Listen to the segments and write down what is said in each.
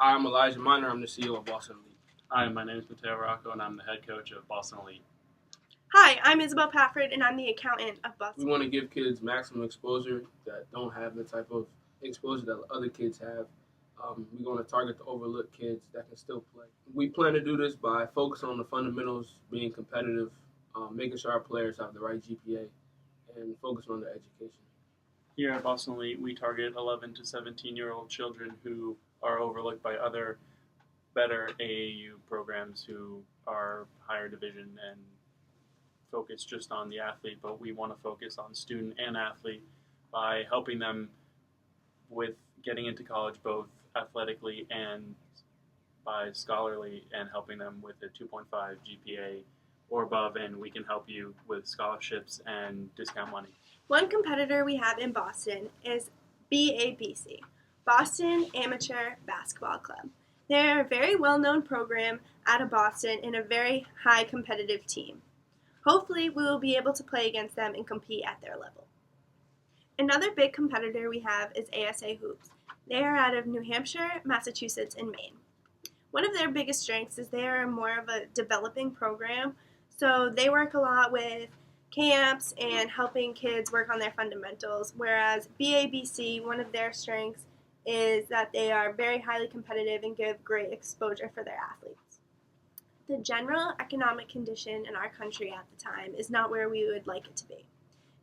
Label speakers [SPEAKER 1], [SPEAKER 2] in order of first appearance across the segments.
[SPEAKER 1] Hi, I'm Elijah Miner. I'm the CEO of Boston Elite.
[SPEAKER 2] Hi, my name is Mateo Rocco, and I'm the head coach of Boston Elite.
[SPEAKER 3] Hi, I'm Isabel Pafford, and I'm the accountant of Boston.
[SPEAKER 1] We want to give kids maximum exposure that don't have the type of exposure that other kids have. We're going to target the overlooked kids that can still play. We plan to do this by focusing on the fundamentals, being competitive, making sure our players have the right GPA, and focusing on their education.
[SPEAKER 2] Here at Boston Elite, we target 11 to 17-year-old children who are overlooked by other better AAU programs who are higher division and focus just on the athlete, but we want to focus on student and athlete by helping them with getting into college both athletically and by scholarly, and helping them with a 2.5 GPA or above, and we can help you with scholarships and discount money.
[SPEAKER 3] One competitor we have in Boston is BABC, Boston Amateur Basketball Club. They're a very well-known program out of Boston and a very high competitive team. Hopefully, we will be able to play against them and compete at their level. Another big competitor we have is ASA Hoops. They are out of New Hampshire, Massachusetts, and Maine. One of their biggest strengths is they are more of a developing program, so they work a lot with camps and helping kids work on their fundamentals, whereas BABC, one of their strengths is that they are very highly competitive and give great exposure for their athletes. The general economic condition in our country at the time is not where we would like it to be.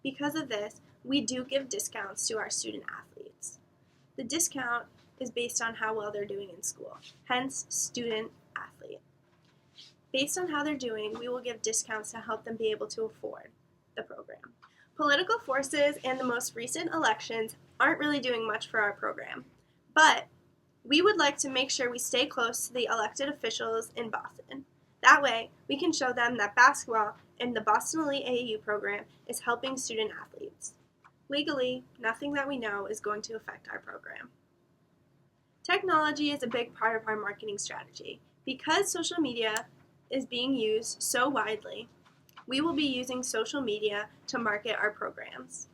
[SPEAKER 3] Because of this, we do give discounts to our student athletes. The discount is based on how well they're doing in school, hence student athlete. Based on how they're doing, we will give discounts to help them be able to afford the program. Political forces and the most recent elections aren't really doing much for our program, but we would like to make sure we stay close to the elected officials in Boston. That way, we can show them that basketball and the Boston Elite AAU program is helping student athletes. Legally, nothing that we know is going to affect our program. Technology is a big part of our marketing strategy. Because social media is being used so widely, we will be using social media to market our programs.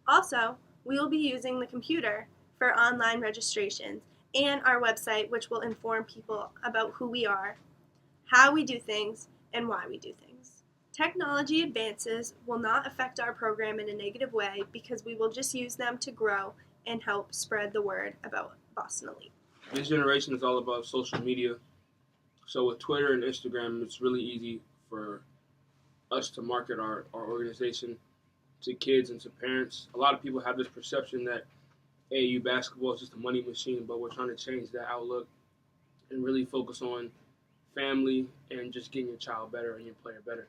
[SPEAKER 3] Also, we will be using the computer for online registrations and our website, which will inform people about who we are, how we do things, and why we do things. Technology advances will not affect our program in a negative way because we will just use them to grow and help spread the word about Boston Elite.
[SPEAKER 1] This generation is all about social media. So with Twitter and Instagram, it's really easy for us to market our organization to kids and to parents. A lot of people have this perception that AAU basketball is just a money machine, but we're trying to change that outlook and really focus on family and just getting your child better and your player better.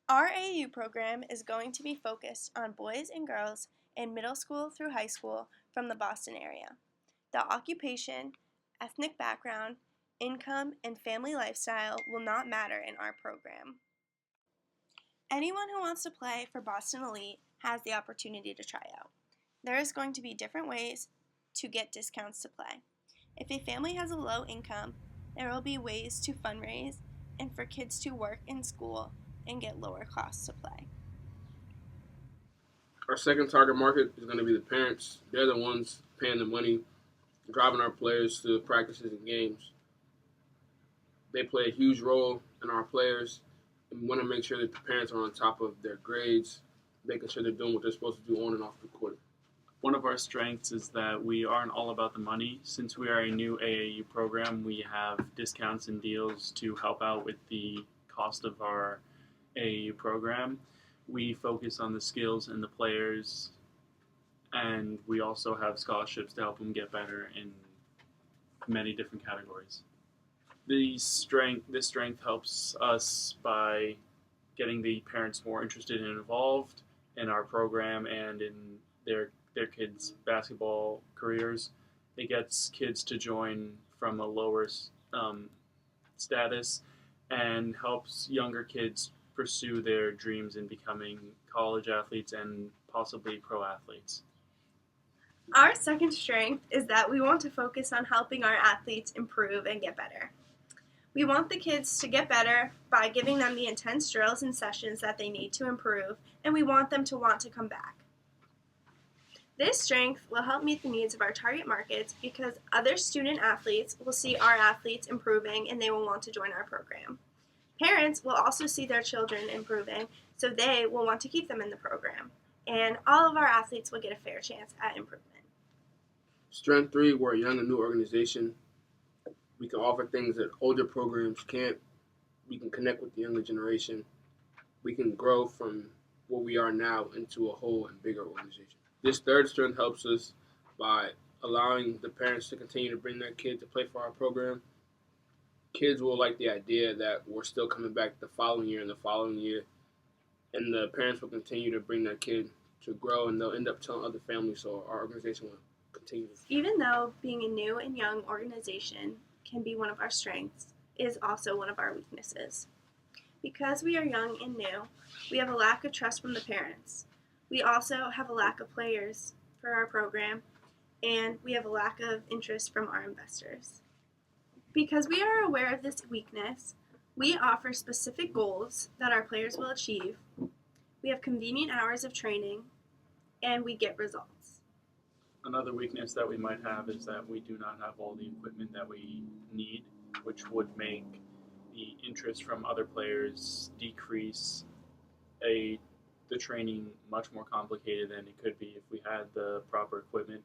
[SPEAKER 3] Our AAU program is going to be focused on boys and girls in middle school through high school from the Boston area. The occupation, ethnic background, income, and family lifestyle will not matter in our program. Anyone who wants to play for Boston Elite has the opportunity to try out. There is going to be different ways to get discounts to play. If a family has a low income, there will be ways to fundraise and for kids to work in school and get lower costs to play.
[SPEAKER 1] Our second target market is going to be the parents. They're the ones paying the money, driving our players to practices and games. They play a huge role in our players, and we want to make sure that the parents are on top of their grades, making sure they're doing what they're supposed to do on and off the court.
[SPEAKER 2] One of our strengths is that we aren't all about the money. Since we are a new AAU program, we have discounts and deals to help out with the cost of our AAU program. We focus on the skills and the players, and we also have scholarships to help them get better in many different categories. This strength helps us by getting the parents more interested and involved in our program and in their kids' basketball careers. It gets kids to join from a lower status and helps younger kids pursue their dreams in becoming college athletes and possibly pro athletes.
[SPEAKER 3] Our second strength is that we want to focus on helping our athletes improve and get better. We want the kids to get better by giving them the intense drills and sessions that they need to improve, and we want them to want to come back. This strength will help meet the needs of our target markets because other student athletes will see our athletes improving and they will want to join our program. Parents will also see their children improving, so they will want to keep them in the program. And all of our athletes will get a fair chance at improvement.
[SPEAKER 1] Strength 3, we're a young and new organization. We can offer things that older programs can't. We can connect with the younger generation. We can grow from where we are now into a whole and bigger organization. This third strength helps us by allowing the parents to continue to bring their kid to play for our program. Kids will like the idea that we're still coming back the following year and the following year, and the parents will continue to bring their kid to grow, and they'll end up telling other families, so our organization will continue.
[SPEAKER 3] Even though being a new and young organization can be one of our strengths, it is also one of our weaknesses. Because we are young and new, we have a lack of trust from the parents. We also have a lack of players for our program, and we have a lack of interest from our investors. Because we are aware of this weakness, we offer specific goals that our players will achieve. We have convenient hours of training, and we get results.
[SPEAKER 2] Another weakness that we might have is that we do not have all the equipment that we need, which would make the interest from other players decrease, the training much more complicated than it could be if we had the proper equipment,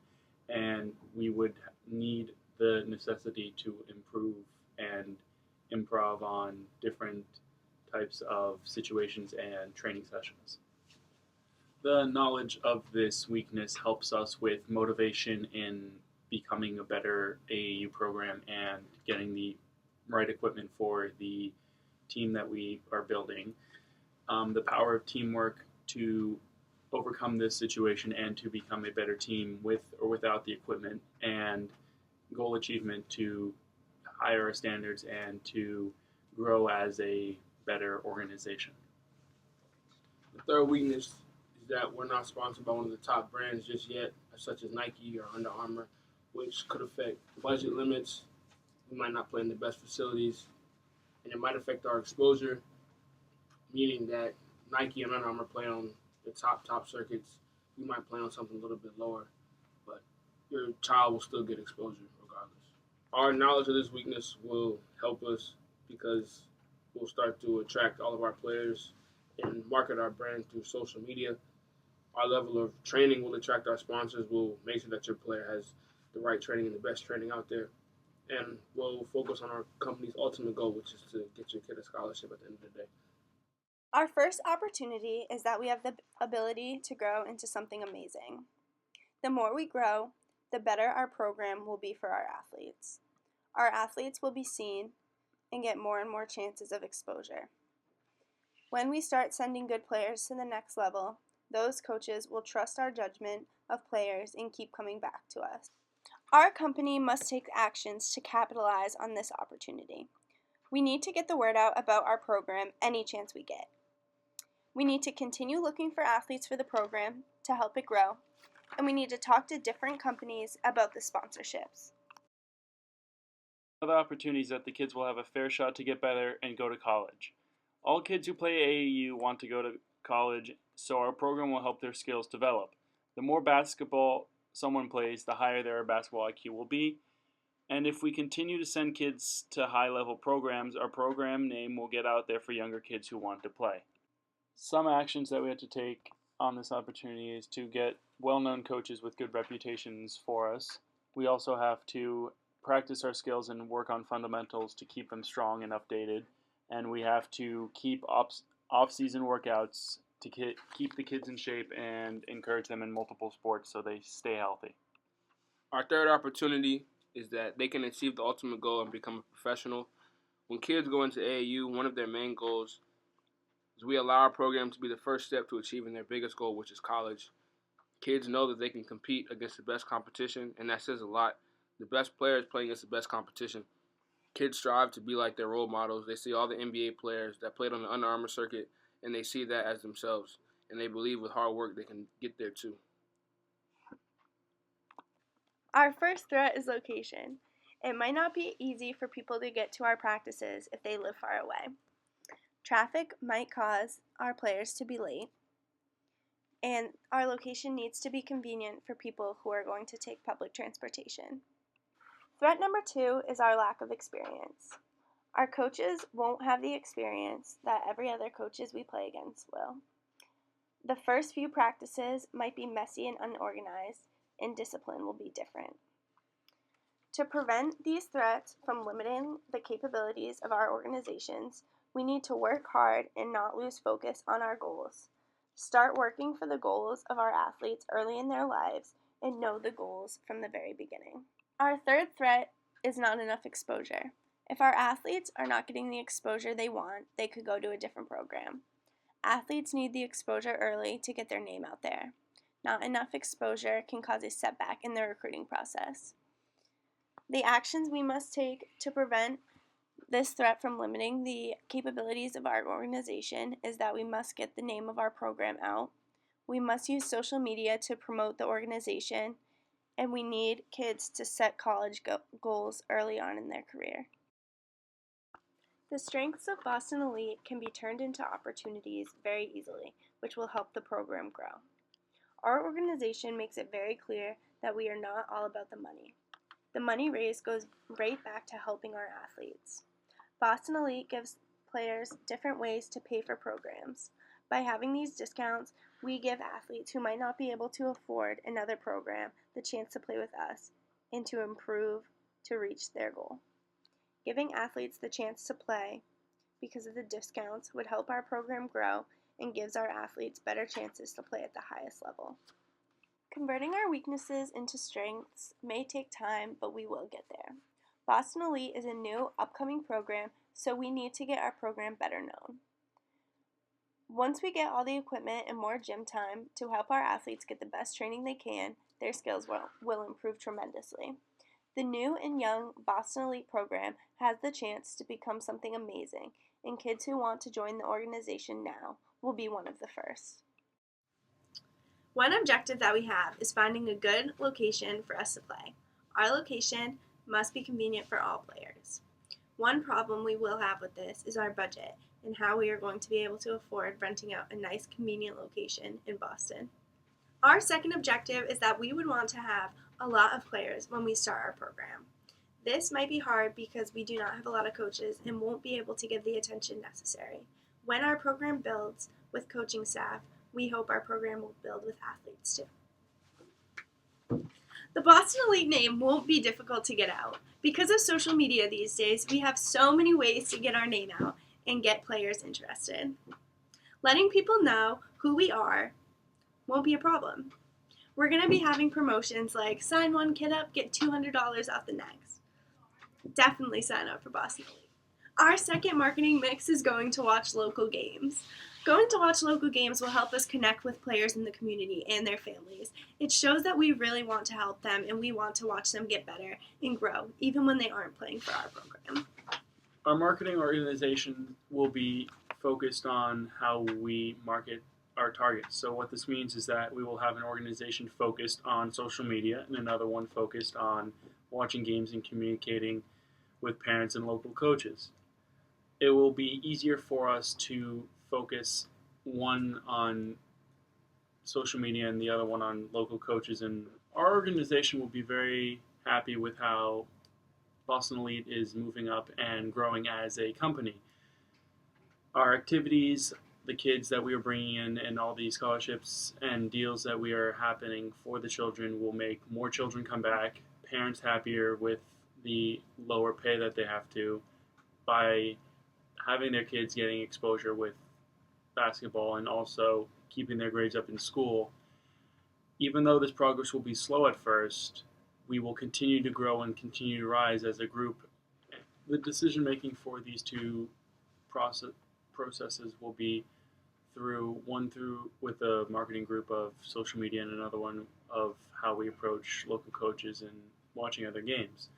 [SPEAKER 2] and we would need the necessity to improve and improv on different types of situations and training sessions. The knowledge of this weakness helps us with motivation in becoming a better AAU program and getting the right equipment for the team that we are building. The power of teamwork to overcome this situation and to become a better team with or without the equipment, and goal achievement to higher standards and to grow as a better organization.
[SPEAKER 1] The third weakness is that we're not sponsored by one of the top brands just yet, such as Nike or Under Armour, which could affect budget limits. We might not play in the best facilities, and it might affect our exposure, meaning that Nike and Under Armour play on the top circuits. We might play on something a little bit lower, but your child will still get exposure regardless. Our knowledge of this weakness will help us because we'll start to attract all of our players and market our brand through social media. Our level of training will attract our sponsors. We'll make sure that your player has the right training and the best training out there. And we'll focus on our company's ultimate goal, which is to get your kid a scholarship at the end of the day.
[SPEAKER 3] Our first opportunity is that we have the ability to grow into something amazing. The more we grow, the better our program will be for our athletes. Our athletes will be seen and get more and more chances of exposure. When we start sending good players to the next level, those coaches will trust our judgment of players and keep coming back to us. Our company must take actions to capitalize on this opportunity. We need to get the word out about our program any chance we get. We need to continue looking for athletes for the program to help it grow, and we need to talk to different companies about the sponsorships.
[SPEAKER 2] Other opportunities that the kids will have a fair shot to get better and go to college. All kids who play AAU want to go to college, so our program will help their skills develop. The more basketball someone plays, the higher their basketball IQ will be. And if we continue to send kids to high-level programs, our program name will get out there for younger kids who want to play. Some actions that we have to take on this opportunity is to get well-known coaches with good reputations for us. We also have to practice our skills and work on fundamentals to keep them strong and updated. And we have to keep off-season workouts to keep the kids in shape and encourage them in multiple sports so they stay healthy.
[SPEAKER 1] Our third opportunity is that they can achieve the ultimate goal and become a professional. When kids go into AAU, one of their main goals is we allow our program to be the first step to achieving their biggest goal, which is college. Kids know that they can compete against the best competition, and that says a lot. The best players playing against the best competition. Kids strive to be like their role models. They see all the NBA players that played on the Under Armour circuit, and they see that as themselves. And they believe with hard work they can get there too.
[SPEAKER 3] Our first threat is location. It might not be easy for people to get to our practices if they live far away. Traffic might cause our players to be late, and our location needs to be convenient for people who are going to take public transportation. Threat number 2 is our lack of experience. Our coaches won't have the experience that every other coaches we play against will. The first few practices might be messy and unorganized, and discipline will be different. To prevent these threats from limiting the capabilities of our organizations, we need to work hard and not lose focus on our goals. Start working for the goals of our athletes early in their lives and know the goals from the very beginning. Our third threat is not enough exposure. If our athletes are not getting the exposure they want, they could go to a different program. Athletes need the exposure early to get their name out there. Not enough exposure can cause a setback in the recruiting process. The actions we must take to prevent this threat from limiting the capabilities of our organization is that we must get the name of our program out. We must use social media to promote the organization, and we need kids to set college goals early on in their career. The strengths of Boston Elite can be turned into opportunities very easily, which will help the program grow. Our organization makes it very clear that we are not all about the money. The money raised goes right back to helping our athletes. Boston Elite gives players different ways to pay for programs. By having these discounts, we give athletes who might not be able to afford another program the chance to play with us and to improve to reach their goal. Giving athletes the chance to play because of the discounts would help our program grow and gives our athletes better chances to play at the highest level. Converting our weaknesses into strengths may take time, but we will get there. Boston Elite is a new, upcoming program, so we need to get our program better known. Once we get all the equipment and more gym time to help our athletes get the best training they can, their skills will improve tremendously. The new and young Boston Elite program has the chance to become something amazing, and kids who want to join the organization now will be one of the first. One objective that we have is finding a good location for us to play. Our location must be convenient for all players. One problem we will have with this is our budget and how we are going to be able to afford renting out a nice, convenient location in Boston. Our second objective is that we would want to have a lot of players when we start our program. This might be hard because we do not have a lot of coaches and won't be able to give the attention necessary. When our program builds with coaching staff, we hope our program will build with athletes too. The Boston Elite name won't be difficult to get out. Because of social media these days, we have so many ways to get our name out and get players interested. Letting people know who we are won't be a problem. We're going to be having promotions like sign one kid up, get $200 off the next. Definitely sign up for Boston Elite. Our second marketing mix is going to watch local games. Going to watch local games will help us connect with players in the community and their families. It shows that we really want to help them and we want to watch them get better and grow, even when they aren't playing for our program.
[SPEAKER 2] Our marketing organization will be focused on how we market our targets. So what this means is that we will have an organization focused on social media and another one focused on watching games and communicating with parents and local coaches. It will be easier for us to focus one on social media and the other one on local coaches, and our organization will be very happy with how Boston Elite is moving up and growing as a company. Our activities, the kids that we are bringing in, and all the scholarships and deals that we are happening for the children will make more children come back, parents happier with the lower pay that they have to by having their kids getting exposure with basketball and also keeping their grades up in school. Even though this progress will be slow at first, we will continue to grow and continue to rise as a group. The decision making for these two processes will be through with a marketing group of social media and another one of how we approach local coaches and watching other games.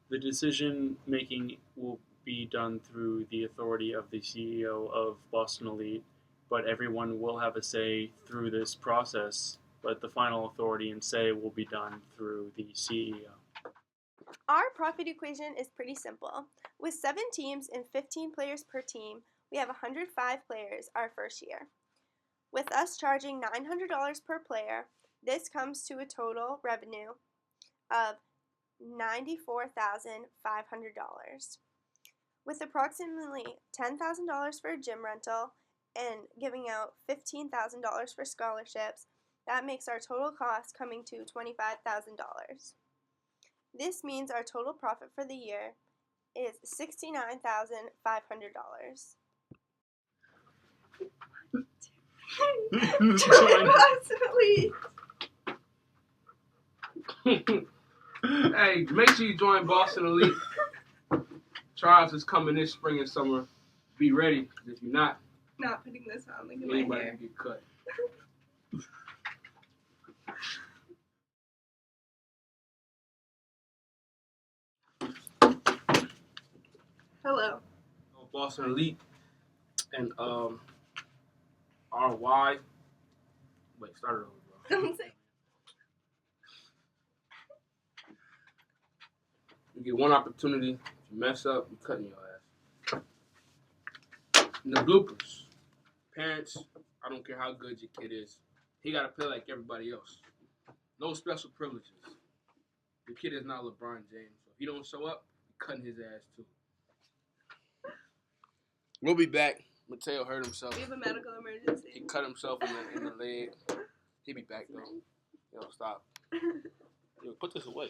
[SPEAKER 2] The decision making will be done through the authority of the CEO of Boston Elite, but everyone will have a say through this process, but the final authority and say will be done through the CEO.
[SPEAKER 3] Our profit equation is pretty simple. With 7 teams and 15 players per team, we have 105 players our first year. With us charging $900 per player, this comes to a total revenue of $94,500. With approximately $10,000 for a gym rental and giving out $15,000 for scholarships, that makes our total cost coming to $25,000. This means our total profit for the year is $69,500.
[SPEAKER 1] Hey, make sure you join Boston Elite. Trials is coming this spring and summer. Be ready, 'cause if you're not
[SPEAKER 3] putting this on, look at my
[SPEAKER 1] anybody
[SPEAKER 3] hair.
[SPEAKER 1] can get cut.
[SPEAKER 3] Hello.
[SPEAKER 1] Boston Elite and RY. Wait, start it over, bro.
[SPEAKER 3] Don't say.
[SPEAKER 1] You get one opportunity. If you mess up, you're cutting your ass. And the bloopers. Parents, I don't care how good your kid is. He got to play like everybody else. No special privileges. Your kid is not LeBron James. So if he don't show up, you're cutting his ass too. We'll be back. Mateo hurt himself.
[SPEAKER 3] We have a medical emergency.
[SPEAKER 1] He cut himself in the leg. He'll be back though. Yo, stop. Yo, put this away.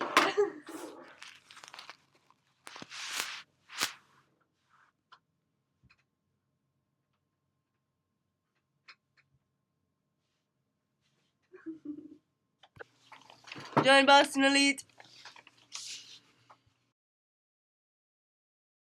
[SPEAKER 3] Join Boston Elite.